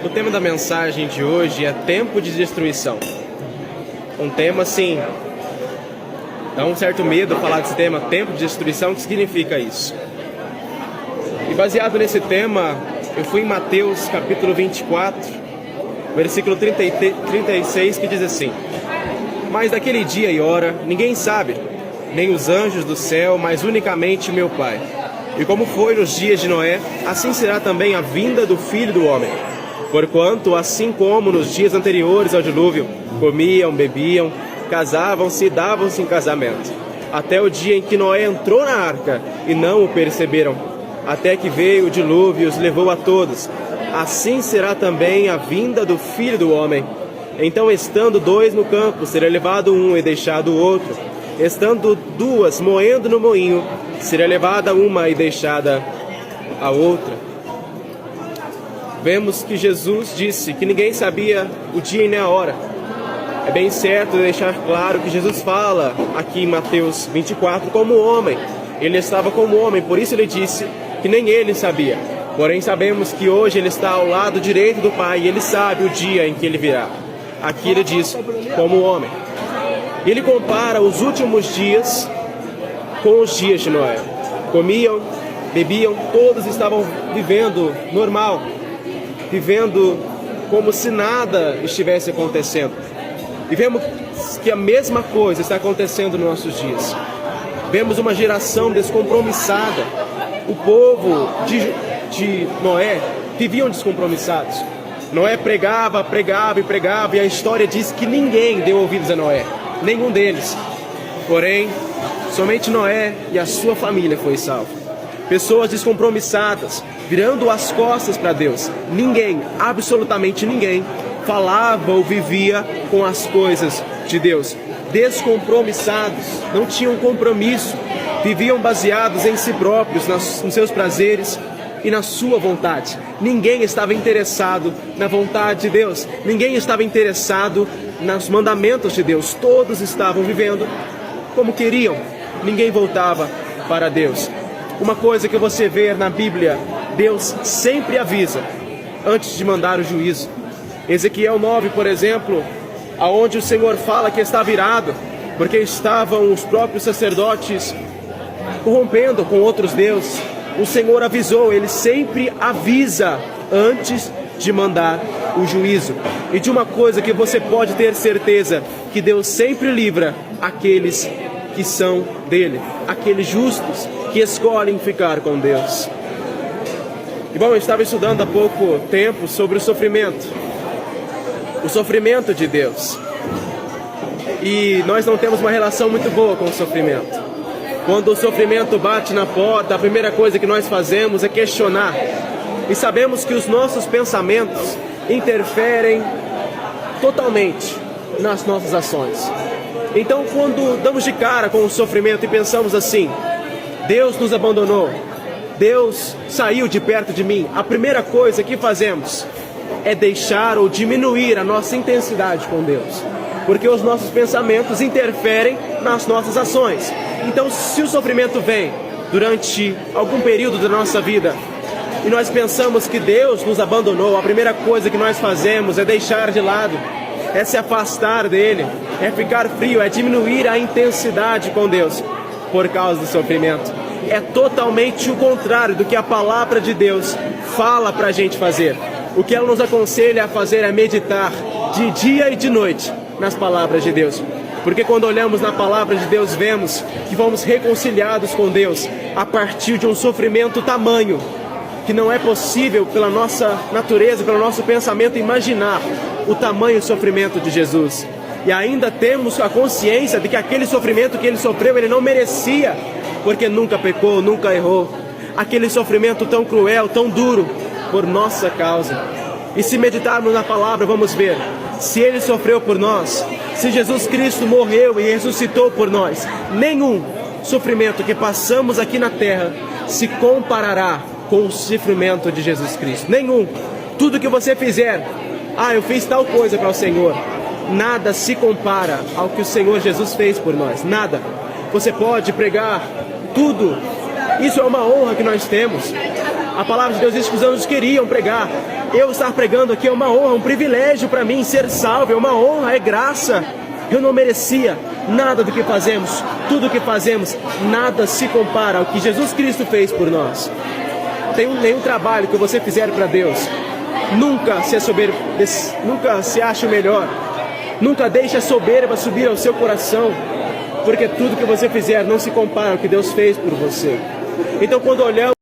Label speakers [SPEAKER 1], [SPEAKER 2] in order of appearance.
[SPEAKER 1] O tema da mensagem de hoje é tempo de destruição. Um tema assim, dá um certo medo falar desse tema, tempo de destruição. O que significa isso? E baseado nesse tema, eu fui em Mateus capítulo 24, versículo 36, que diz assim: Mas daquele dia e hora ninguém sabe, nem os anjos do céu, mas unicamente meu Pai. E como foi nos dias de Noé, assim será também a vinda do Filho do Homem. Porquanto, assim como nos dias anteriores ao dilúvio, comiam, bebiam, casavam-se e davam-se em casamento, até o dia em que Noé entrou na arca, e não o perceberam, até que veio o dilúvio e os levou a todos. Assim será também a vinda do Filho do Homem. Então, estando dois no campo, será levado um e deixado o outro. Estando duas moendo no moinho, será levada uma e deixada a outra. Vemos que Jesus disse que ninguém sabia o dia e nem a hora. É bem certo deixar claro que Jesus fala aqui em Mateus 24 como homem. Ele estava como homem, por isso ele disse que nem ele sabia. Porém sabemos que hoje ele está ao lado direito do Pai e ele sabe o dia em que ele virá. Aqui ele diz como homem. Ele compara os últimos dias com os dias de Noé. Comiam, bebiam, todos estavam vivendo normal, vivendo como se nada estivesse acontecendo. E vemos que a mesma coisa está acontecendo nos nossos dias. Vemos uma geração descompromissada. O povo de Noé viviam descompromissados. Noé pregava e a história diz que ninguém deu ouvidos a Noé, nenhum deles. Porém, somente Noé e a sua família foi salvo. Pessoas descompromissadas, virando as costas para Deus. Ninguém, absolutamente ninguém, falava ou vivia com as coisas de Deus. Descompromissados, não tinham compromisso, viviam baseados em si próprios, nos seus prazeres e na sua vontade. Ninguém estava interessado na vontade de Deus. Ninguém estava interessado nos mandamentos de Deus. Todos estavam vivendo como queriam. Ninguém voltava para Deus. Uma coisa que você vê na Bíblia, Deus sempre avisa antes de mandar o juízo. Ezequiel 9, por exemplo, aonde o Senhor fala que está virado, porque estavam os próprios sacerdotes corrompendo com outros deuses. O Senhor avisou, Ele sempre avisa antes de mandar o juízo. E de uma coisa que você pode ter certeza, que Deus sempre livra aqueles que são dele, aqueles justos que escolhem ficar com Deus. E bom, eu estava estudando há pouco tempo sobre o sofrimento de Deus. E nós não temos uma relação muito boa com o sofrimento. Quando o sofrimento bate na porta, a primeira coisa que nós fazemos é questionar. E sabemos que os nossos pensamentos interferem totalmente nas nossas ações. Então, quando damos de cara com o sofrimento e pensamos assim: Deus nos abandonou, Deus saiu de perto de mim, a primeira coisa que fazemos é deixar ou diminuir a nossa intensidade com Deus. Porque os nossos pensamentos interferem nas nossas ações. Então, se o sofrimento vem durante algum período da nossa vida e nós pensamos que Deus nos abandonou, a primeira coisa que nós fazemos é deixar de lado, é se afastar dele, é ficar frio, é diminuir a intensidade com Deus por causa do sofrimento. É totalmente o contrário do que a palavra de Deus fala para a gente fazer. O que ela nos aconselha a fazer é meditar de dia e de noite nas palavras de Deus. Porque quando olhamos na palavra de Deus, vemos que fomos reconciliados com Deus a partir de um sofrimento tamanho que não é possível pela nossa natureza, pelo nosso pensamento, imaginar o tamanho do sofrimento de Jesus. E ainda temos a consciência de que aquele sofrimento que ele sofreu, ele não merecia, porque nunca pecou, nunca errou. Aquele sofrimento tão cruel, tão duro, por nossa causa. E se meditarmos na palavra, vamos ver, se ele sofreu por nós, se Jesus Cristo morreu e ressuscitou por nós, nenhum sofrimento que passamos aqui na terra se comparará com o sofrimento de Jesus Cristo. Nenhum. Tudo que você fizer, eu fiz tal coisa para o Senhor, nada se compara ao que o Senhor Jesus fez por nós. Nada. Você pode pregar tudo. Isso é uma honra que nós temos. A palavra de Deus diz que os anjos queriam pregar. Eu estar pregando aqui é uma honra, um privilégio para mim. Ser salvo é uma honra, é graça. Eu não merecia nada do que fazemos. Tudo o que fazemos, nada se compara ao que Jesus Cristo fez por nós. Nenhum trabalho que você fizer para Deus, nunca se ache o melhor. Nunca deixe a soberba subir ao seu coração, porque tudo que você fizer não se compara ao que Deus fez por você. Então, quando olhamos